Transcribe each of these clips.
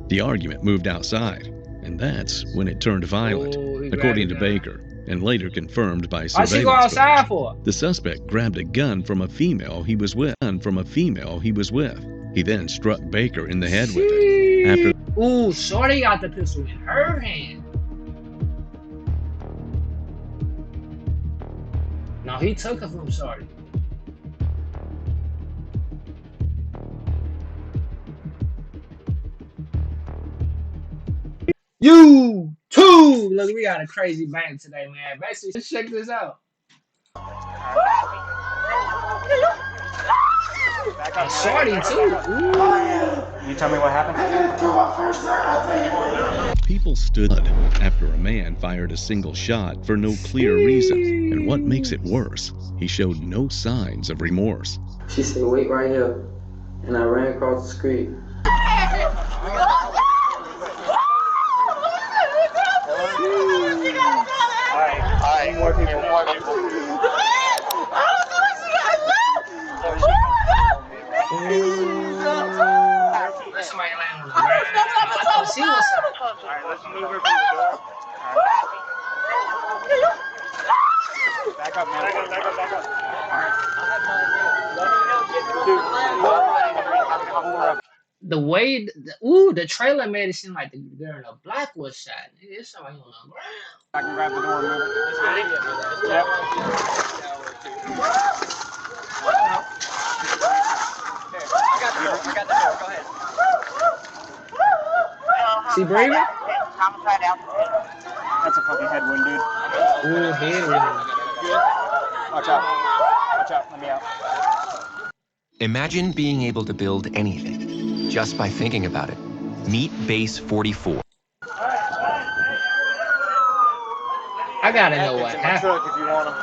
The argument moved outside, and that's when it turned violent, according to Baker, and later confirmed by surveillance footage. The suspect grabbed a gun from a female he was with. He then struck Baker in the head with it. After Ooh, shorty got the pistol in her hand. No, he took it from shorty. You too! Look, we got a crazy bank today, man. Basically, let's check this out. And shorty too. You tell me what happened? people stood after a man fired a single shot for no clear reason. And what makes it worse, he showed no signs of remorse. She said, wait right here. And I ran across the street. More people. Let's move her from the door. Back up, man. Back up. The way, the trailer made it seem like the girl in the black was shot. It's somebody on the ground. I can grab the door and move it. Yep. I got the door. Go ahead. She breathing? That's a fucking head wound, dude. Ooh, head wound. Good. Watch out. Let me out. Imagine being able to build anything just by thinking about it. Meet Base 44. I gotta know what It's in my happened. truck if you want them.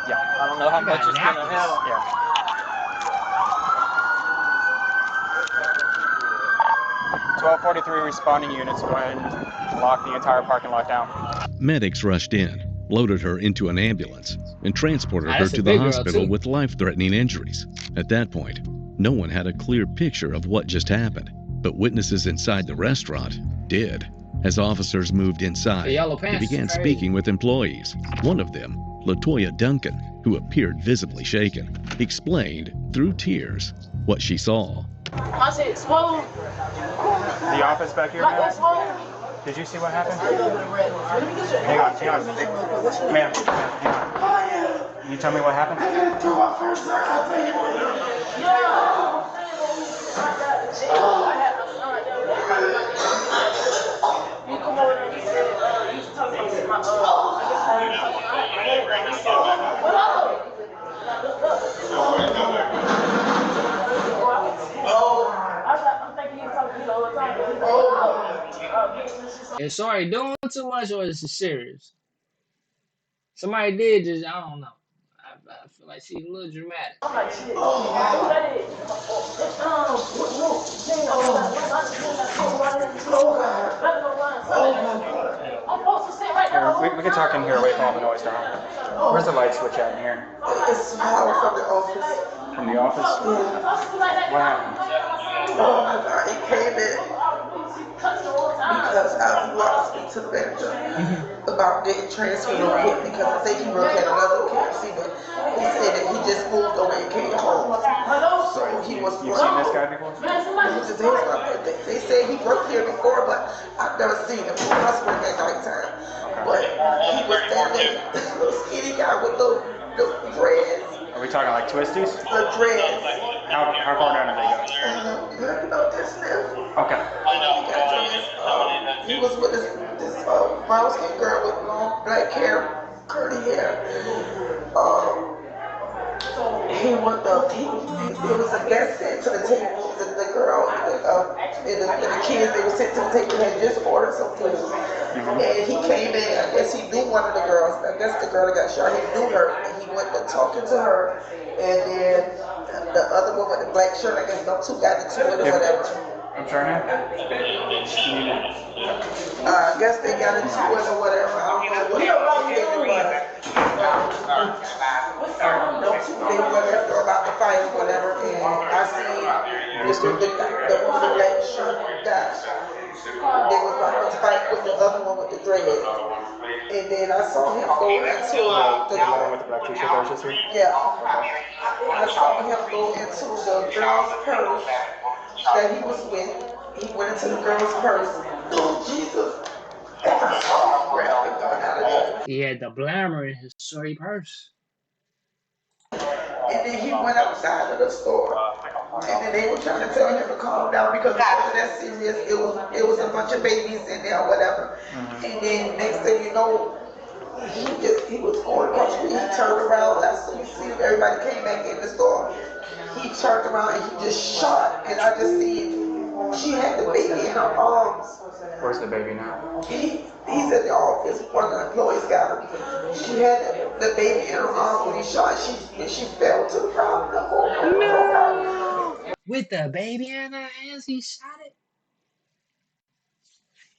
Yeah. I don't know how much it's gonna help. Yeah. .1243 responding units go ahead and lock the entire parking lot down. Medics rushed in, loaded her into an ambulance, and transported her to the hospital with life-threatening injuries. At that point, no one had a clear picture of what just happened, but witnesses inside the restaurant did. As officers moved inside, they began speaking with employees. One of them, LaToya Duncan, who appeared visibly shaken, explained through tears what she saw. I said explode. The office back here, man? Did you see what happened? Hang on. Ma'am, hang on. Can you tell me what happened? Is sorry doing too much or is it serious? Somebody did just, I don't know. I feel like she's a little dramatic. We can talk in here away from all the noise now. Where's the light switch at in here? It's power from the office. From the office? Yeah. What happened? Oh my God, it came in because he wanted to speak to the manager about getting transferred real quick because I think he worked at another KFC, but he said that he just moved away and came home. So he was. You've seen this guy before? They say he worked here before, but I've never seen him. He must work at nighttime. But he was that little skinny guy with little dreads. Are we talking like twisties? The dreads. How far down are they going? You know this now. Okay. He was with this brown skin girl with long black hair, curly hair. It was a guest sent to the table. The girl and the kids, they were sent to the table and had just ordered some food. And he came in, I guess he knew one of the girls. I guess the girl that got shot, he knew her. And he went to talking to her. And then the other one with the black shirt, I guess them two got into it or whatever. I'm sorry, man? I guess they got into it or whatever. I don't know what it was. They were about to fight or whatever. And I seen the woman with the black shirt got fight with the other one with the dreads. And then I saw him go into The one with the black t-shirt that was just here? yeah. I saw him go into the girl's purse that he was with. He went into the girl's purse. Oh, Jesus. Grabbed the gun out of there. He had the blammer in his sorry purse. And then he went outside of the store. And then they were trying to tell him to calm down because it wasn't that serious. It was a bunch of babies in there or whatever. And then next thing you know, he was going across the street. He turned around. As soon as everybody came back in the store, he turned around and he just shot. And I just seen she had the baby in her arms. Where's the baby now? He's in the office. One of the employees got him. She had the baby in her arms when he shot. She fell to the ground. No. With the baby in her hands, he shot it.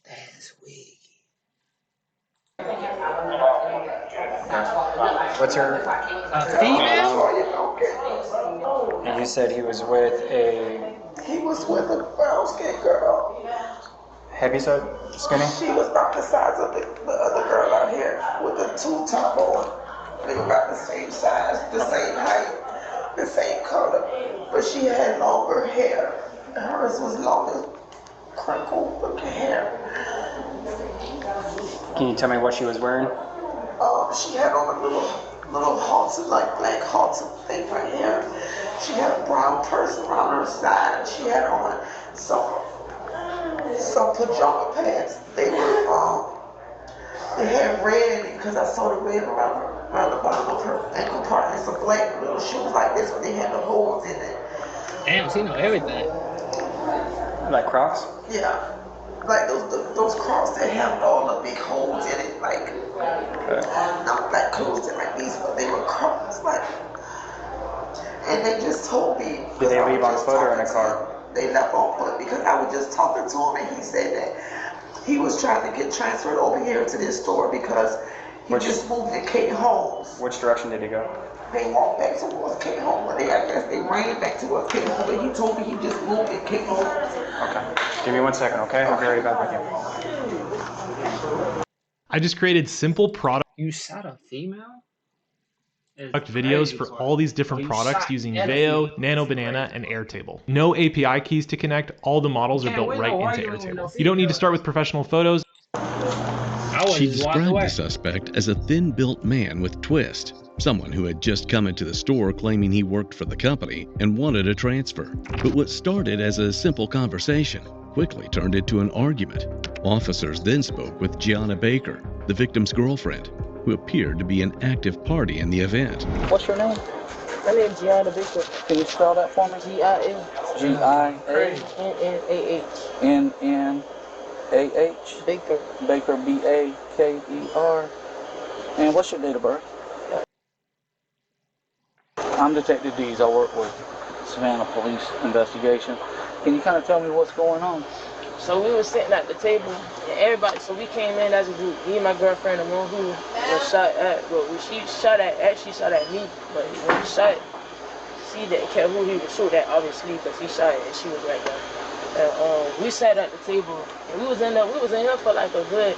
That's weak. What's her? Female? And you said he was with a... He was with a brown-skinned girl. Heavyset, skinny? She was about the size of the other girl out here with a two-top on. They were about the same size, the same height, the same color. But she had longer hair. Hers was longer, crinkled looking hair. Can you tell me what she was wearing? She had on a little halter, like black halter thing right here. She had a brown purse around her side. She had on some pajama pants. They had red in it because I saw the red around the bottom of her ankle part and some black little shoes like this, but they had the holes in it. Damn, she know everything. Like Crocs? Yeah. Like those Crocs that have all the big holes in it, like not like closed in like these, but they were Crocs, like. And they just told me. Did they leave on foot or in a car? They left on foot because I was just talking to him and he said that he was trying to get transferred over here to this store because he just moved to Kate Holmes. Which direction did he go? They walked back towards Kate Holmes, but I guess they ran back towards Kate Holmes, but he told me he just moved to Kate Holmes. Okay. Give me 1 second, okay? I'll be right back with you. I just created simple product You shot a female? videos for all these different products using Veo, Nano Banana, and Airtable. No API keys to connect, all the models are built right into Airtable. You don't need to start with professional photos. She described the suspect as a thin-built man with twist, someone who had just come into the store claiming he worked for the company and wanted a transfer. But what started as a simple conversation quickly turned into an argument. Officers then spoke with Gianna Baker, the victim's girlfriend, who appeared to be an active party in the event. What's your name? My name is Gianna Baker. Can you spell that for me? G-I-N. G-I-A-N-N-A-H. N-N-A-H. Baker. Baker, B-A-K-E-R. And what's your date of birth? I'm Detective Dees. I work with Savannah Police Investigation. Can you kind of tell me what's going on? So we were sitting at the table, and everybody, so we came in as a group. Me and my girlfriend, the one who was shot at, but she shot at me, but when he shot, she didn't care who he was shooting at, obviously, because he shot it and she was right there. And we sat at the table, and we was in here for like a good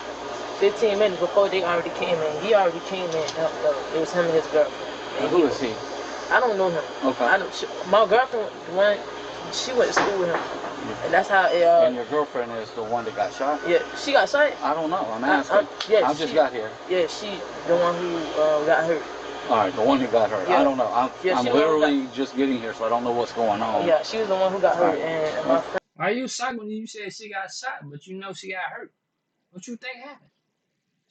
15 minutes before they already came in. He already came in. It was him and his girlfriend. And who is he? I don't know him. Okay. My girlfriend, she went to school with him. And that's how it, and your girlfriend is the one that got shot? Yeah, she got shot? I don't know, I'm asking. I just got here. Yeah, she, the one who got hurt. Alright, the one who got hurt. Yeah. I don't know. I'm literally just getting here, so I don't know what's going on. Yeah, she was the one who got hurt, and my friend. Why you shocked when you said she got shot, but you know she got hurt? What you think happened?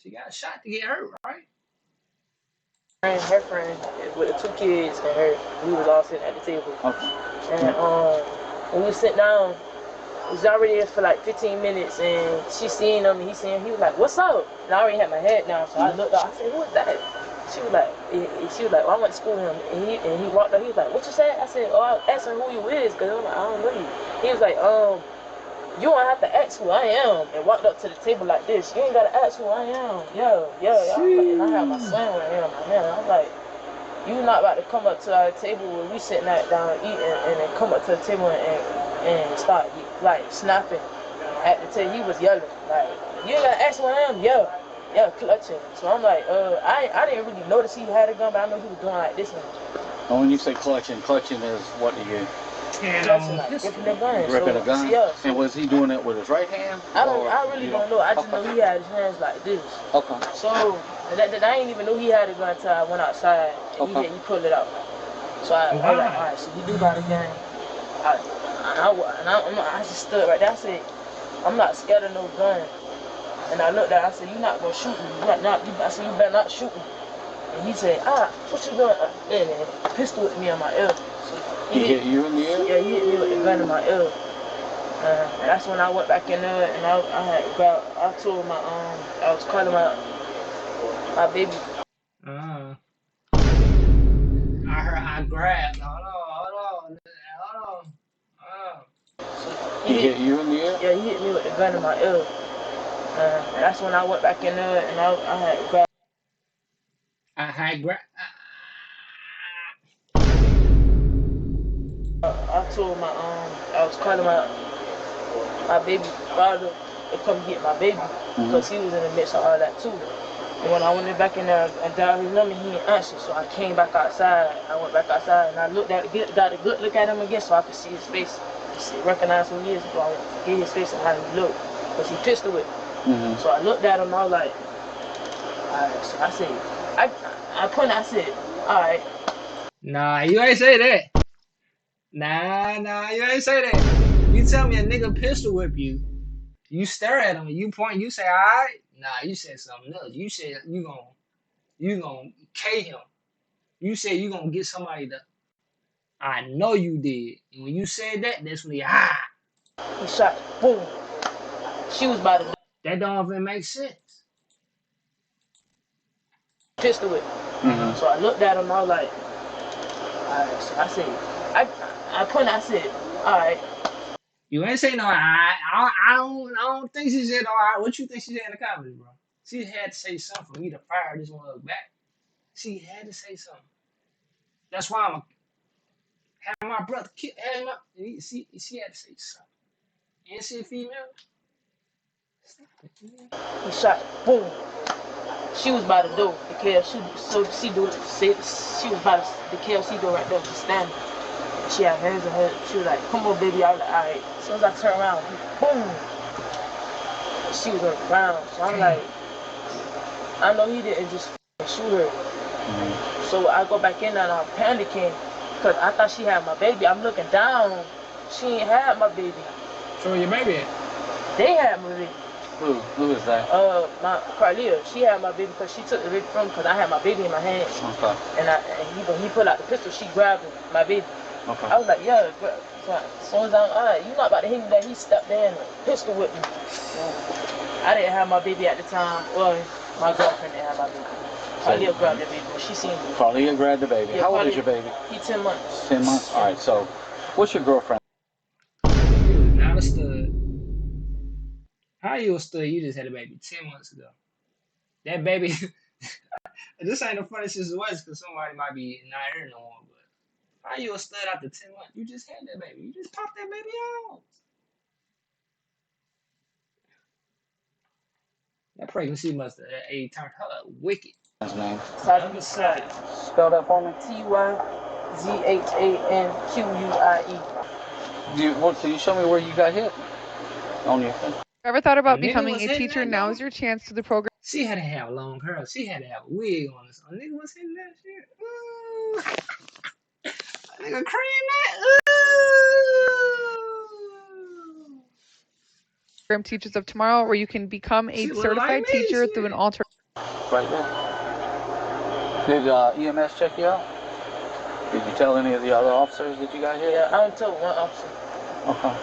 She got shot to get hurt, right? Her friend with the 2 kids and her, we was all sitting at the table. Okay. And when we sit down, we was already there for like 15 minutes, and she seen him, and he was like, "What's up?" And I already had my head down, so I looked up. I said, "Who is that?" She was like, "Well, I went to school with him." And he walked up. He was like, "What you said?" I said, "Oh, I was asking who you is, cause I'm like, I don't know you." He was like, "You don't have to ask who I am," and walked up to the table like this. "You ain't gotta ask who I am." Yeah. And I had my son right here in my hand. I'm like, "You not about to come up to our table where we sitting down eating, and then come up to the table and start like snapping I had to tell you, he was yelling. Like, you ain't gotta ask where I am. Yeah, clutching. So I'm like, I didn't really notice he had a gun, but I know he was doing like this. And when you say clutching is what do you? Clutching, like gripping the gun. Gripping a gun? Yeah. And was he doing it with his right hand? I really don't know. I just know he had his hands like this. Okay. So I ain't even know he had a gun until I went outside and he pulled it out. So I was like, all right, so he do got a gun. I just stood right there. I said, I'm not scared of no gun. And I looked at him, I said, you're not gonna shoot me. I said, you better not shoot me. And he said, what you doing? And a pistol with me in my ear. So he hit you in the ear? Yeah, he hit me with the gun in my ear. That's when I went back in there and I told I was calling my baby. I grabbed. Hold on. He hit you in the ear? Yeah, he hit me with the gun in my ear. That's when I went back in there and I had grabbed. I told I was calling my baby father to come get my baby because he was in the midst of all that too. And when I went back in there and dialed his number, he didn't answer. So I came back outside. I went back outside and I got a good look at him again so I could see his face, recognize who he is. So I went to get his face and how he looked because he pistol whipped. So I looked at him. I was like, all right. So I said, I said, all right. Nah, you ain't say that. Nah, you ain't say that. You tell me a nigga pistol whip you. You stare at him, you point, you say, all right? Nah, you said something else. You said you gonna K him. You said you gonna get somebody to. I know you did. And when you said that, that's when he shot. Boom. She was by the. That don't even make sense. Pistol whip. So I looked at him. I was like, all right. So I said, I said, all right. You ain't say no. I don't think she said all right. What you think she said in the comments, bro? She had to say something for me to fire this one back. She had to say something. That's why I'm have my brother kill. She had to say something. And she a female. He shot. Boom. She was by the door. The KFC. So she was by the KFC door right there. Just standing. She had hands on her. She was like, come on, baby. I was like, all right. As soon as I turned around, boom. She was on the ground. So I'm like, I know he didn't just shoot her. So I go back in there and I'm panicking because I thought she had my baby. I'm looking down. She ain't had my baby. So where your baby at? They had my baby. Who is that? My Carlia. She had my baby because she took the baby from me because I had my baby in my hands. Okay. And when he pulled out the pistol, she grabbed my baby. Okay. I was like, yeah. So as soon as I'm, all right, you not about to hit me that he stepped in and pistol whipped me. I didn't have my baby at the time. Well, my girlfriend didn't have my baby. Carlia grabbed the baby. She seen me. Carlia grabbed the baby. Yeah, how old is your baby? He's 10 months. 10 months? All right, so what's your girlfriend? You was not a stud. How you a stud? You just had a baby 10 months ago. That baby, this ain't the funny situation because somebody might be not here no more, but how you a stud after 10 months? You just had that baby. You just popped that baby out. That pregnancy must have turned her wicked. His name? Spell that for me. TYZHANQUIE. Can you show me where you got hit? On your thing. Ever thought about becoming a teacher? Now is your chance to the program. She had to have long hair. She had to have a wig on. A nigga was hitting that shit. Ooh. A nigga cream that. Ooh. Program Teachers of Tomorrow, where you can become a certified teacher through an alternate. Right there. Did EMS check you out? Did you tell any of the other officers that you got here? Yeah, I only told one officer. Okay.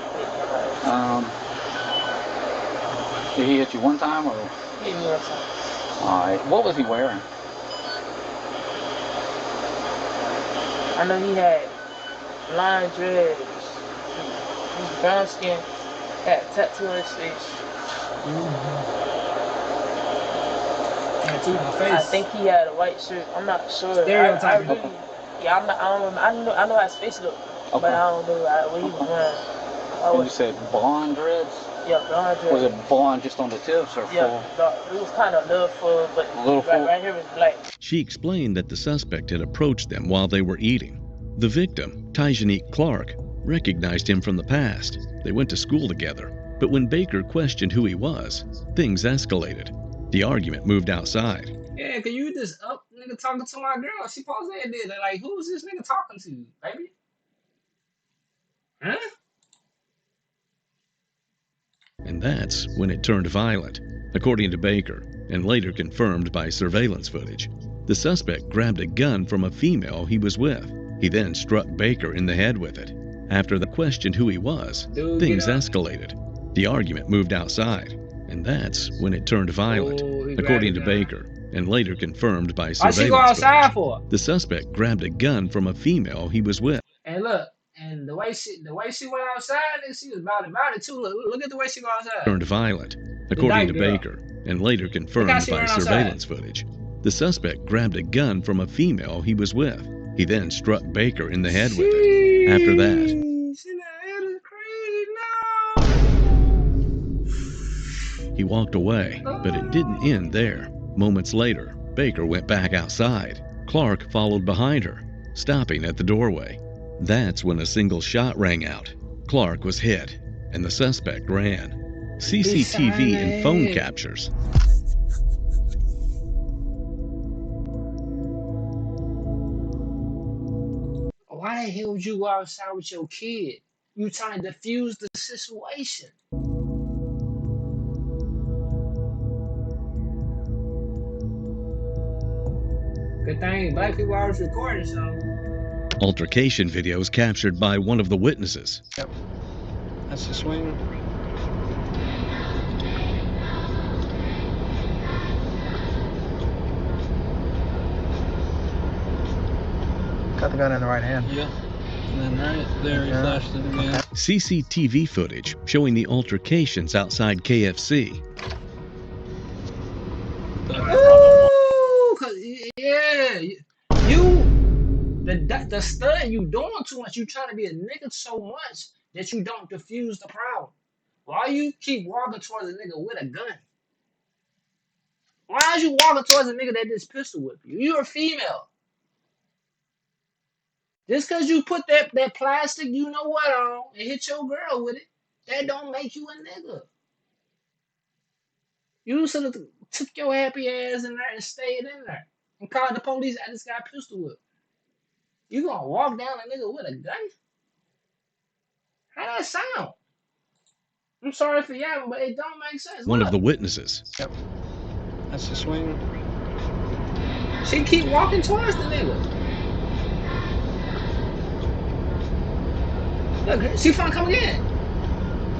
Did he hit you one time or? He hit me one time. All right. What was he wearing? I know he had blonde dreads. He was brown skin. Had a tattoo on his face. Tattoo on my face. I think he had a white shirt. I'm not sure. Stereotype. Yeah, I don't remember. I know how his face looked, but I don't know what he was wearing. And you said blonde dreads? Yeah, blonde dread. Was it blonde just on the tips or yeah, full? It was kind of little full, but right here was black. She explained that the suspect had approached them while they were eating. The victim, Tajanique Clark, recognized him from the past. They went to school together. But when Baker questioned who he was, things escalated. The argument moved outside. Yeah, cause you this up nigga talking to my girl. She paused and did that. Like, who's this nigga talking to, baby? Huh? And that's when it turned violent. According to Baker, and later confirmed by surveillance footage, the suspect grabbed a gun from a female he was with. He then struck Baker in the head with it. After they questioned who he was, things escalated. The argument moved outside, and that's when it turned violent. According to Baker, and later confirmed by surveillance footage, the suspect grabbed a gun from a female he was with. And look, and the way she went outside, and she was about it too. Look at the way she go outside. Turned violent. According to Baker, and later confirmed by surveillance footage, the suspect grabbed a gun from a female he was with. He then struck Baker in the head with it. After that, he walked away, but it didn't end there. Moments later, Baker went back outside. Clark followed behind her, stopping at the doorway. That's when a single shot rang out. Clark was hit, and the suspect ran. CCTV and phone captures. Why the hell would you go outside with your kid? You trying to defuse the situation. Good thing black people always recording something. Altercation videos captured by one of the witnesses. Yep. That's the swing. Got the gun in the right hand. Yeah. And then right there, he flashed it again. CCTV footage showing the altercations outside KFC. Ooh, yeah, the stud, you doing too much. You trying to be a nigga so much that you don't defuse the problem. Why you keep walking towards a nigga with a gun? Why are you walking towards a nigga that just pistol whip you? You're a female. Just because you put that plastic, you know what, on and hit your girl with it, that don't make you a nigga. You should have took your happy ass in there and stayed in there and called the police. I just got pistol whipped. You gonna walk down a nigga with a gun? How that sound? I'm sorry for y'all, but it don't make sense. One of the witnesses. Yep. That's the swing. She keep walking towards the nigga. Look, she finna come again.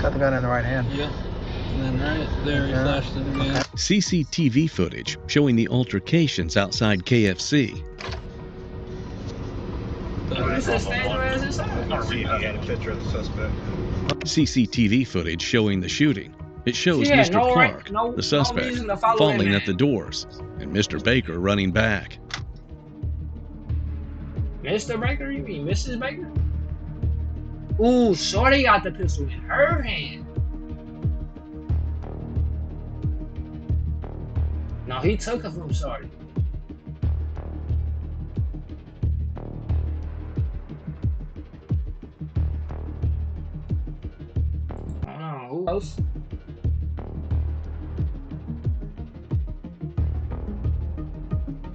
Got the gun in the right hand. Yeah. And then right there, he flashed it again. CCTV footage showing the altercations outside KFC. CCTV footage showing the shooting. It shows Mr. Clark, the suspect, falling at the doors, and Mr. Baker running back. Mr. Baker? You mean Mrs. Baker? Ooh, Shorty got the pistol in her hand. No, he took her from Shorty. Who else?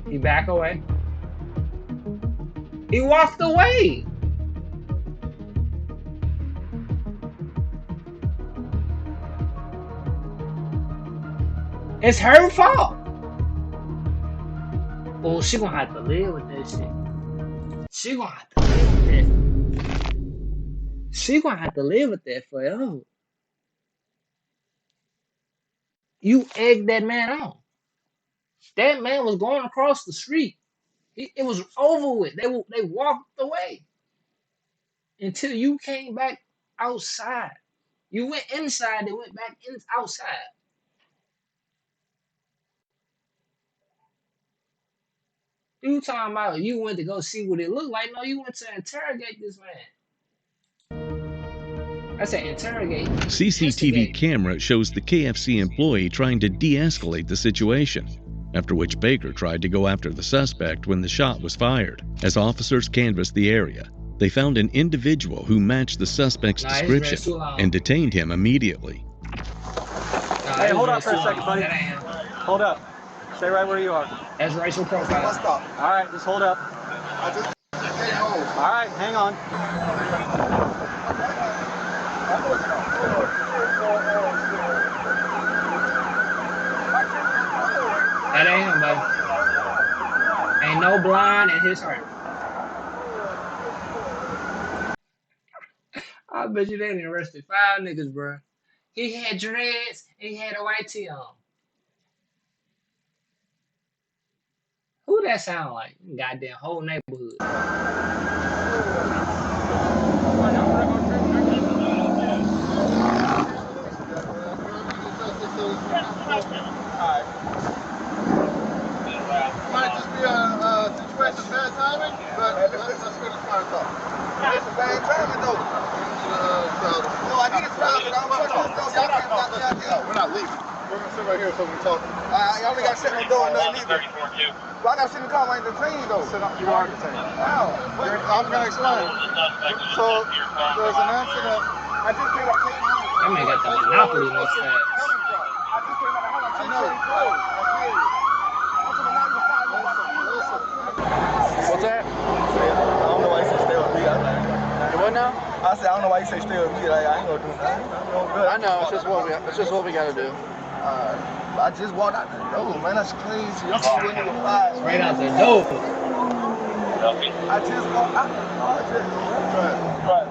He back away. He walked away. It's her fault. Oh, she gonna have to live with that shit. She gonna have to live with that. She gonna have to live with that forever. You egged that man on. That man was going across the street. It was over with. They walked away until you came back outside. You went inside. They went back outside. You talking about you went to go see what it looked like? No, you went to interrogate this man. I said interrogate. CCTV camera shows the KFC employee trying to de-escalate the situation, after which Baker tried to go after the suspect when the shot was fired. As officers canvassed the area, they found an individual who matched the suspect's description and detained him immediately. Hey, hold up for a second, buddy. Hold up. Stay right where you are. That's racial profile. Let's stop. All right, just hold up. I just came home. All right, hang on. That ain't him, buddy. Ain't no blind and his hurt. I bet you they done arrested 5 niggas, bro. He had dreads and he had a white tee on. Who that sound like? Goddamn whole neighborhood. Might just be a situation of bad timing, but let's get a smart thought. It's a bad timing though. No, I need a crowd, but I'm we're not leaving. We're gonna sit right here so we talk. Y'all only got to sit in the door and nothing either. Well, I got to sit in the car like the train though. You are detained. Wow. I'm gonna explain. So there's an incident. I just came up. That man got the monopoly on his ass. I know. What's that? I don't know why you say stay with me. What now? I said I don't know why you say stay with me. Like, I ain't gonna do nothing. I know. It's just what we gotta do. I just walked out the door, man. That's crazy. I'm just waiting to fly. Straight out the door. I just walked out the door.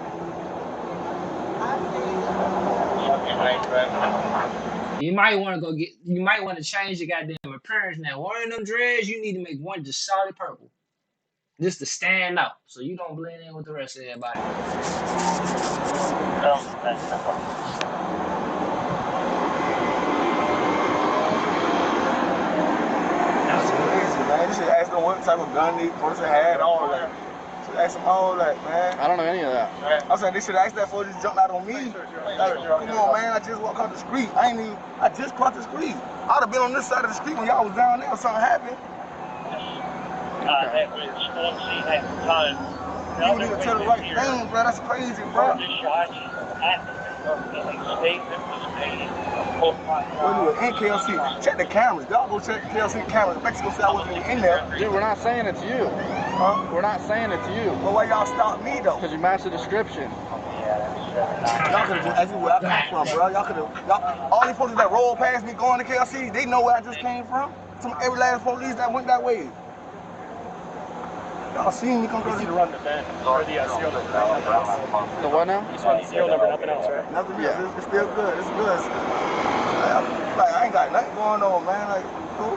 You might want to go get. You might want to change your goddamn appearance now. One of them dreads, you need to make one just solid purple, just to stand out, so you don't blend in with the rest of everybody. That's crazy, man. You should ask them what type of gun they person had, all of that. Should ask them all that, man. I don't know any of that. I said they should ask that before they just jumped out on me. Like, come on, man. I just walked across the street. I just crossed the street. I'd have been on this side of the street when y'all was down there or something happened. That was 14 at the time. You don't even tell the right thing, bro. That's crazy, bro. The shot happened. Statement was made. And KLC, check the cameras. Y'all go check the KLC cameras. Mexico said I wasn't even in there. Dude, we're not saying it's you. Huh? We're not saying it's you. But why y'all stop me though? Because you match the description. Y'all could have just asked me where I come from, bro. Y'all could have. All these police that rolled past me going to KLC, they know where I just came from. Every last police that went that way. Y'all seen me come through. You need to run the van or the serial number. The what now? You just run the serial number, nothing else, right? Nothing else. It's still good. It's good. Like, I ain't got nothing going on, man. Like, who?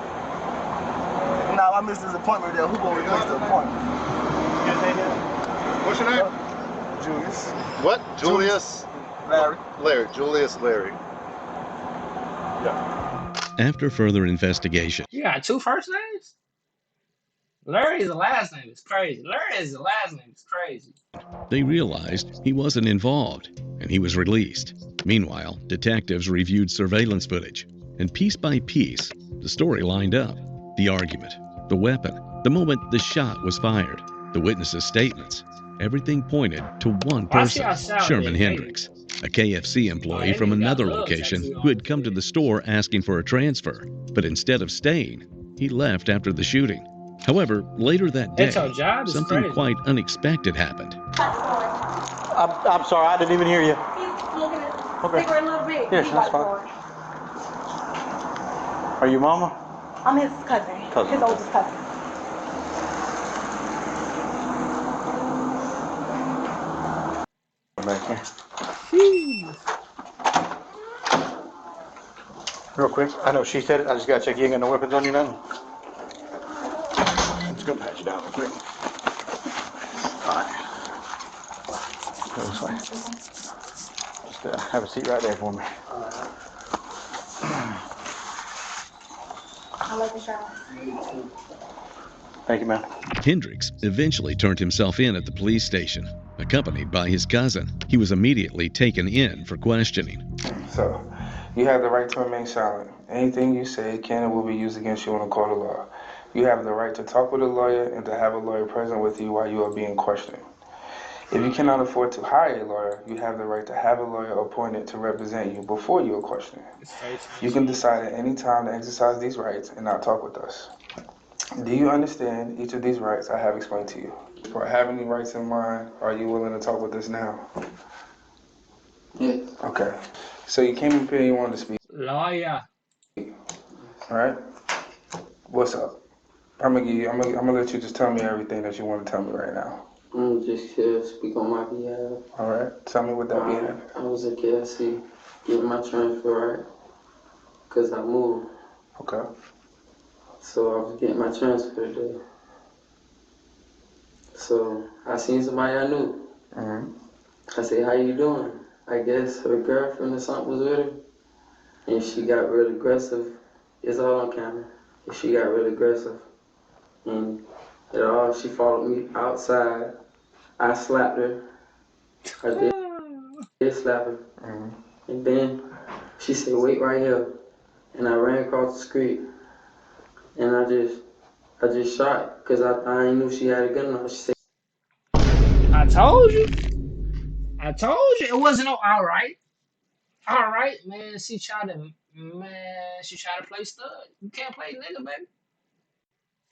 Now I missed this appointment there. Who gonna replace the appointment? What's your name? Julius. What? Julius? Larry. Larry. Julius Larry. Yeah. After further investigation, You got 2 first names? Larry is the last name. It's crazy. Larry is the last name. It's crazy. they realized he wasn't involved, and he was released. Meanwhile, detectives reviewed surveillance footage, and piece by piece, the story lined up. The argument, the weapon, the moment the shot was fired, the witnesses' statements. Everything pointed to one person, Sherman Hendricks, a KFC employee from another location who had come to the store asking for a transfer, but instead of staying, he left after the shooting. However, later that day, something quite unexpected happened. I'm sorry, I didn't even hear you. Okay. Bigger a little bit. Yes, that's fine. Are you mama? I'm his cousin. His oldest cousin. Back here. Real quick, I know she said it, I just gotta check you ain't got no weapons on you now. I'm just gonna pat you down real quick. Alright. Go this way. Just have a seat right there for me. I like the shower. Thank you, ma'am. Hendricks eventually turned himself in at the police station, Accompanied by his cousin, he was immediately taken in for questioning. So, you have the right to remain silent. Anything you say can and will be used against you in a court of law. You have the right to talk with a lawyer and to have a lawyer present with you while you are being questioned. If you cannot afford to hire a lawyer, you have the right to have a lawyer appointed to represent you before you are questioned. You can decide at any time to exercise these rights and not talk with us. Do you understand each of these rights I have explained to you? Do I have any rights in mind? Are you willing to talk with us now? Yes. Okay. So you came up here and you wanted to speak. Lawyer. Alright? What's up? I'm gonna let you just tell me everything that you want to tell me right now. I'm just here to speak on my behalf. Alright, tell me what that behalf. I was at KFC getting my transfer, right? Because I moved. Okay. So I was getting my transfer today. So I seen somebody I knew. I said, how you doing? I guess her girlfriend or something was with her. And she got real aggressive. It's all on camera. And she got real aggressive. And she followed me outside. I slapped her. I did slap her. And then she said, wait right here. And I ran across the street. And I just shot because I ain't knew she had a gun on her. She said, I told you. It wasn't no alright. Alright, man. She tried to play stud. You can't play nigga, baby.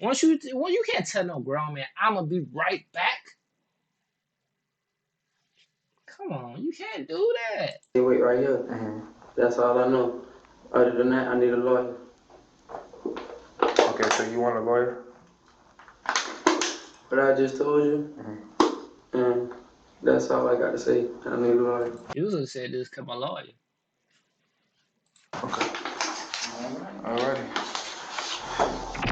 You can't tell no grown man, I'ma be right back. Come on, you can't do that. Hey, wait right here. That's all I know. Other than that, I need a lawyer. Okay, so you want a lawyer? What I just told you, and that's all I got to say. I need a lawyer. You was gonna say this, come a lawyer. Okay. Alrighty.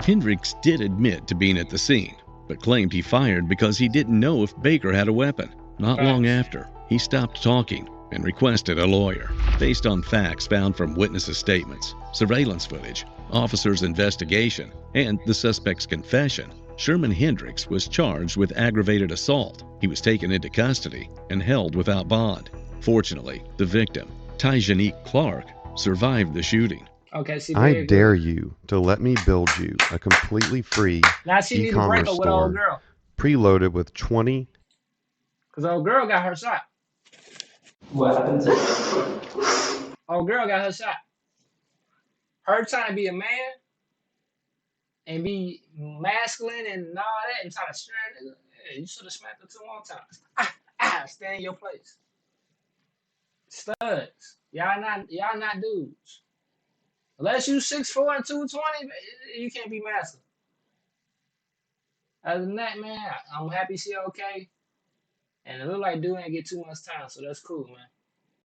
Hendricks did admit to being at the scene, but claimed he fired because he didn't know if Baker had a weapon. Not long after, he stopped talking and requested a lawyer. Based on facts found from witnesses' statements, surveillance footage, officers' investigation, and the suspect's confession, Sherman Hendricks was charged with aggravated assault. He was taken into custody and held without bond. Fortunately, the victim, Tyjanique Clark, survived the shooting. Okay, see, I dare you to let me build you a completely free e-commerce store preloaded with 20. Because old girl got her shot. What happened to her? Old girl got her shot. Her trying to be a man and be masculine and all that and try to string nigga. Yeah, you should have smacked her 2 more times. Stay in your place. Studs. Y'all not dudes. Unless you 6'4" and 220, you can't be masculine. Other than that, man, I'm happy she okay. And it look like dude ain't get too much time, so that's cool, man.